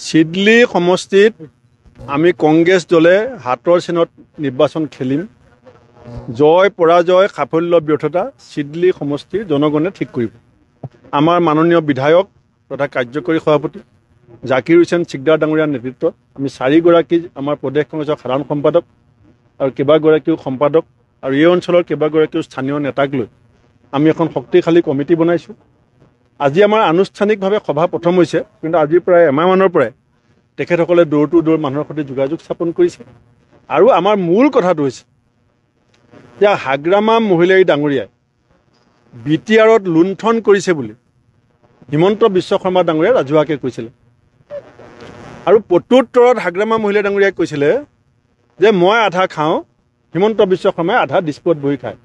সিডলি সমষ্টিত আমি কংগ্ৰেছ দলে হাতৰ চিনত নিৰ্বাচন খেলিম। জয় পৰাজয় সাফল্য ব্যৰ্থতা সিডলি সমষ্টিৰ জনগণে ঠিক কৰিব। আমাৰ মাননীয় বিধায়ক তথা কাৰ্যকৰী সভাপতি জাকিৰ হুছেইন চিকদাৰ ডাঙৰীয়াৰ নেতৃত্বত আমি 4গৰাকী আমাৰ প্ৰদেশ কংগ্ৰেছৰ সাধাৰণ সম্পাদক আৰু কেইবাগৰাকীও সম্পাদক আৰু এই অঞ্চলৰ কেইবাগৰাকীও স্থানীয় নেতাক লৈ আমি এখন শক্তিশালী কমিটি বনাইছোঁ। আজি আমাৰ আনুষ্ঠানিকভাৱে সভা প্ৰথম হৈছে, কিন্তু আজি প্ৰায় এমাহমানৰ পৰাই তেখেতসকলে দৌৰ টু দৌৰ মানুহৰ সৈতে যোগাযোগ স্থাপন কৰিছে। আৰু আমাৰ মূল কথাটো হৈছে যে হাগ্ৰামা মহিলাই ডাঙৰীয়াই BTRত লুণ্ঠন কৰিছে বুলি হিমন্ত বিশ্ব শৰ্মা ডাঙৰীয়াই ৰাজহুৱাকৈ কৈছিলে। আৰু প্ৰত্যুত্তৰত হাগ্ৰামা মহিলাই ডাঙৰীয়াই কৈছিলে যে মই আধা খাওঁ, হিমন্ত বিশ্ব শৰ্মাই আধা ডিস্পত বহি খায়।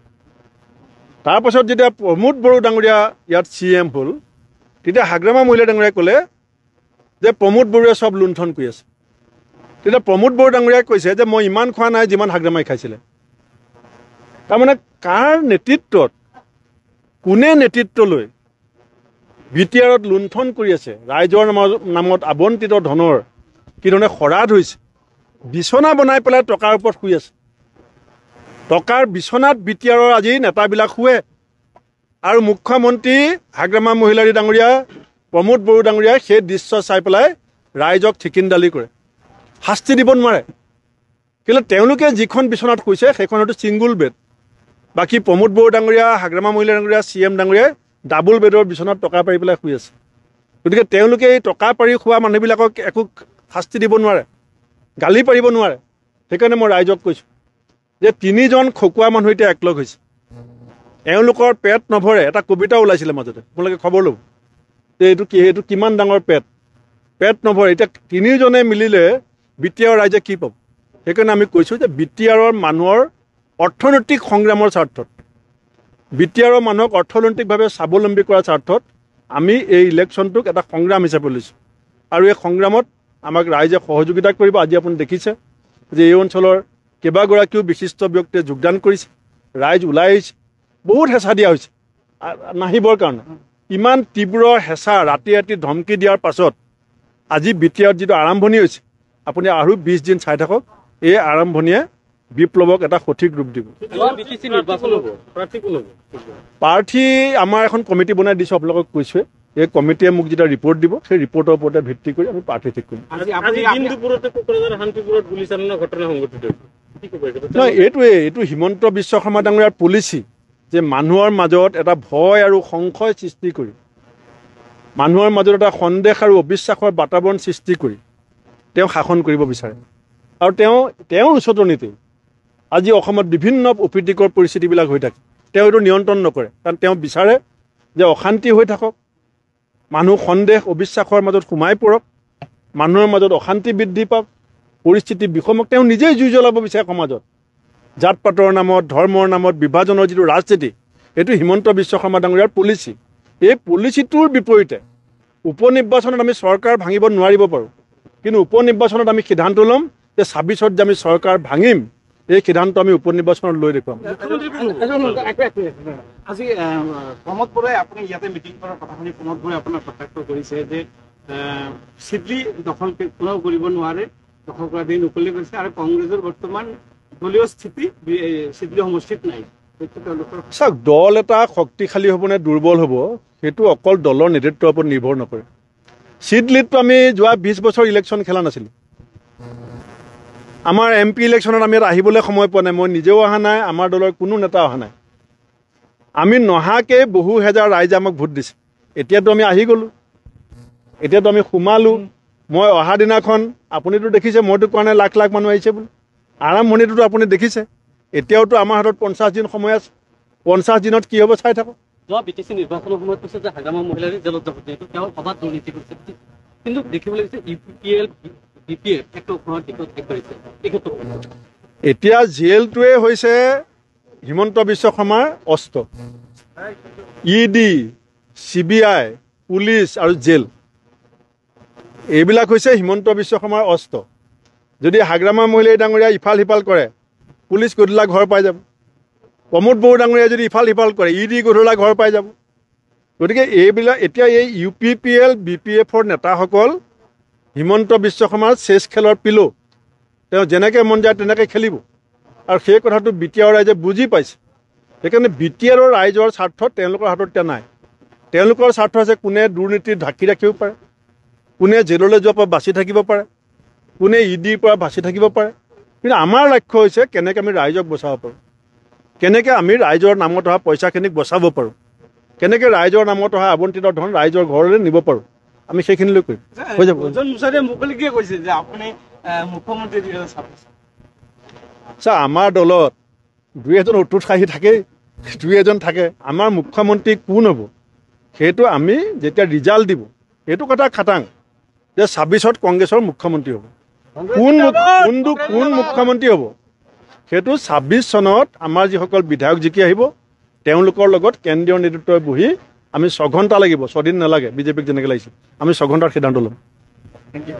তাৰপাছত যেতিয়া প্ৰমোদ বড়ো ডাঙৰীয়া ইয়াত CM হ'ল, তেতিয়া হাগ্ৰামা মহিলাই ডাঙৰীয়াই ক'লে যে প্ৰমোদ বড়োৱে সব লুণ্ঠন কৰি আছে। তেতিয়া প্ৰমোদ বড়ো ডাঙৰীয়াই কৈছে যে মই ইমান খোৱা নাই যিমান হাগ্ৰামাই খাইছিলে। তাৰমানে কাৰ নেতৃত্বত, কোনে নেতৃত্ব লৈ BTRত লুণ্ঠন কৰি আছে, ৰাইজৰ নামত আবণ্টিত ধনৰ কি ধৰণে খৰাদ হৈছে, বিচনা বনাই পেলাই টকাৰ ওপৰত শুই আছে। টকাৰ বিচনাত BTRৰ আজি নেতাবিলাক শুৱে। আৰু মুখ্যমন্ত্ৰী হাগ্ৰামা মহিলাৰী ডাঙৰীয়া প্ৰমোদ বড়ো ডাঙৰীয়াই সেই দৃশ্য চাই পেলাই ৰাইজক ঠিকিনদালি কৰে, শাস্তি দিব নোৱাৰে। কিন্তু তেওঁলোকে যিখন বিচনাত শুইছে সেইখন হয়তো ছিংগুল বেড। বাকী প্ৰমোদ বড়ো ডাঙৰীয়া, হাগ্ৰামা মহিলা ডাঙৰীয়া, CM ডাঙৰীয়াই ডাবুল বেডৰ বিচনাত টকা পাৰি পেলাই শুই আছে। গতিকে তেওঁলোকে এই টকা পাৰি খোৱা মানুহবিলাকক একো শাস্তি দিব নোৱাৰে, গালি পাৰিব নোৱাৰে। সেইকাৰণে মই ৰাইজক কৈছোঁ যে 3জন খকুৱা মানুহ এতিয়া একলগ হৈছে। এওঁলোকৰ পেট নভৰে। এটা কবিতা ওলাইছিলে মাজতে, আপোনালোকে খবৰ ল'ব যে এইটো কিমান ডাঙৰ পেট নভৰে। এতিয়া 3জনে মিলিলে BTR ৰাইজে কি পাব? সেইকাৰণে আমি কৈছোঁ যে BTRৰ মানুহৰ অৰ্থনৈতিক সংগ্ৰামৰ স্বাৰ্থত, BTRৰ মানুহক অৰ্থনৈতিকভাৱে স্বাৱলম্বী কৰাৰ স্বাৰ্থত আমি এই ইলেকশ্যনটোক এটা সংগ্ৰাম হিচাপে লৈছোঁ। আৰু এই সংগ্ৰামত আমাক ৰাইজে সহযোগিতা কৰিব। আজি আপুনি দেখিছে যে এই অঞ্চলৰ কেইবাগৰাকীও বিশিষ্ট ব্যক্তিয়ে যোগদান কৰিছে, ৰাইজ ওলাই আহিছে, বহুত হেঁচা দিয়া হৈছে নাহিবৰ কাৰণে। ইমান তীব্ৰ হেঁচা, ৰাতি ৰাতি ধমকি দিয়াৰ পাছত আজি BTRত যিটো আৰম্ভণি হৈছে, আপুনি আৰু 20 দিন চাই থাকক। এই আৰম্ভণিয়ে বিপ্লৱক এটা সঠিক ৰূপ দিব। প্ৰাৰ্থী আমাৰ এখন কমিটি বনাই দিছোঁ, আপোনালোকক কৈছোঁৱে। এই কমিটিয়ে মোক যেতিয়া ৰিপৰ্ট দিব, সেই ৰিপৰ্টৰ ওপৰতে ভিত্তি কৰি আমি প্ৰাৰ্থী ঠিক কৰিম। এইটো হিমন্ত বিশ্ব শৰ্মা ডাঙৰীয়াৰ পলিচি যে মানুহৰ মাজত এটা ভয় আৰু সংশয় সৃষ্টি কৰি, মানুহৰ মাজত এটা সন্দেহ আৰু অবিশ্বাসৰ বাতাবৰণ সৃষ্টি কৰি তেওঁ শাসন কৰিব বিচাৰে। আৰু তেওঁৰ উচতনিতেই আজি অসমত বিভিন্ন অপ্ৰীতিকৰ পৰিস্থিতিবিলাক হৈ থাকে। তেওঁ এইটো নিয়ন্ত্ৰণ নকৰে, কাৰণ তেওঁ বিচাৰে যে অশান্তি হৈ থাকক, মানুহ সন্দেহ অবিশ্বাসৰ মাজত সোমাই পৰক, মানুহৰ মাজত অশান্তি বৃদ্ধি পাওক, পৰিস্থিতি বিষমক। তেওঁ নিজেই জুই জ্বলাব বিচাৰে সমাজত। জাত পাতৰ নামত, ধৰ্মৰ নামত বিভাজনৰ যিটো ৰাজনীতি, এইটো হিমন্ত বিশ্ব শৰ্মা ডাঙৰীয়াৰ পলিচি। এই পলিচিটোৰ বিপৰীতে উপ নিৰ্বাচনত আমি চৰকাৰ ভাঙিব নোৱাৰিব পাৰোঁ, কিন্তু উপ নিৰ্বাচনত আমি সিদ্ধান্ত ল'ম যে 26ত যে আমি চৰকাৰ ভাঙিম, এই সিদ্ধান্ত আমি উপ নিৰ্বাচনত লৈ দেখুৱাম। আজি প্ৰমোদ বড়োৱে আপুনি ইয়াতে মিটিং কৰাৰ কথা শুনি প্ৰমোদ বড়োৱে আপোনাক প্ৰত্যক্ষ কৰিছে যে সিডলি দখল কোনেও কৰিব নোৱাৰে, দখল কৰা দিন উকলি গৈছে। আৰু কংগ্ৰেছৰ বৰ্তমান দলীয় স্থিতি সিডলি সমষ্টিত নাই। চাওক, দল এটা শক্তিশালী হ'ব নে দুৰ্বল হ'ব সেইটো অকল দলৰ নেতৃত্বৰ ওপৰত নিৰ্ভৰ নকৰে। সিডলিতটো আমি যোৱা 20 বছৰ ইলেকশ্যন খেলা নাছিলোঁ। আমাৰ MP ইলেকশ্যনত আমি ইয়াত আহিবলৈ সময় পোৱা নাই। মই নিজেও অহা নাই, আমাৰ দলৰ কোনো নেতা অহা নাই। আমি নহাকৈ বহু হেজাৰ ৰাইজে আমাক ভোট দিছে। এতিয়াতো আমি আহি গ'লোঁ, এতিয়াতো আমি সোমালোঁ। মই অহা দিনাখন আপুনিতো দেখিছে, মইতো কোৱা নাই লাখ লাখ মানুহ আহিছে বুলি। আৰম্ভণিটোতো আপুনি দেখিছে। এতিয়াওতো আমাৰ হাতত 50 দিন সময় আছে। 50 দিনত কি হ'ব চাই থাকক। যোৱা BTC নিৰ্বাচনৰ সময়ত কৈছে যে হাগ্ৰামা মহিলাৰী জেলত যাব, যিহেতু তেওঁ সভাত দুৰ্নীতি কৰিছে, কিন্তু দেখিবলৈ গৈছে UPL BPF এতিয়া জেলটোৱে হৈছে হিমন্ত বিশ্ব শৰ্মাৰ অস্ত্ৰ। ED, CBI, পুলিচ আৰু জেল, এইবিলাক হৈছে হিমন্ত বিশ্ব শৰ্মাৰ অস্ত্ৰ। যদি হাগ্ৰামা মহিলাই ডাঙৰীয়া ইফাল সিফাল কৰে, পুলিচ গধূলা ঘৰ পাই যাব। প্ৰমোদ বড়ো ডাঙৰীয়া যদি ইফাল সিফাল কৰে, ED গধূলা ঘৰ পাই যাব। গতিকে এইবিলাক এতিয়া এই UPPL BPFৰ নেতাসকল হিমন্ত বিশ্ব শৰ্মাৰ চেছ খেলৰ পিলো তেওঁ যেনেকৈ মন যায় তেনেকৈ খেলিব আৰু সেই কথাটো বি টি আৰৰ ৰাইজে বুজি পাইছে সেইকাৰণে বি টি আৰৰ ৰাইজৰ স্বাৰ্থ তেওঁলোকৰ হাতত এতিয়া নাই তেওঁলোকৰ স্বাৰ্থ আছে কোনে দুৰ্নীতি ঢাকি ৰাখিব পাৰে কোনে জেললৈ যোৱাৰ পৰা বাচি থাকিব পাৰে কোনে ইডিৰ পৰা বাচি থাকিব পাৰে কিন্তু আমাৰ লক্ষ্য হৈছে কেনেকৈ আমি ৰাইজক বচাব পাৰোঁ কেনেকৈ আমি ৰাইজৰ নামত অহা পইচাখিনিক বচাব পাৰোঁ কেনেকৈ ৰাইজৰ নামত অহা আবণ্টিত ধন ৰাইজৰ ঘৰলৈ নিব পাৰোঁ আমি সেইখিনিলৈ কৰিম হৈ যাব ভূপেন মুখাৰ্জীয়ে মুকলিকে কৈছে যে আপুনি মুখ্যমন্ত্ৰী 2026 চা আমাৰ দলত দুই এজন উৎসাহী থাকেই দুই এজন থাকে আমাৰ মুখ্যমন্ত্ৰী কোন হ'ব সেইটো আমি যেতিয়া ৰিজাল্ট দিব এইটো কথা খাটাং যে 26ত কংগ্ৰেছৰ মুখ্যমন্ত্ৰী হ'ব কোন মুখ্যমন্ত্ৰী হ'ব সেইটো 26 চনত আমাৰ যিসকল বিধায়ক জিকি আহিব তেওঁলোকৰ লগত কেন্দ্ৰীয় নেতৃত্বই বহি আমি 6 ঘণ্টা লাগিব 6 দিন নালাগে বিজেপিক যেনেকৈ লাগিছিল আমি 6 ঘণ্টাৰ সিদ্ধান্ত ল'ম থেংক ইউ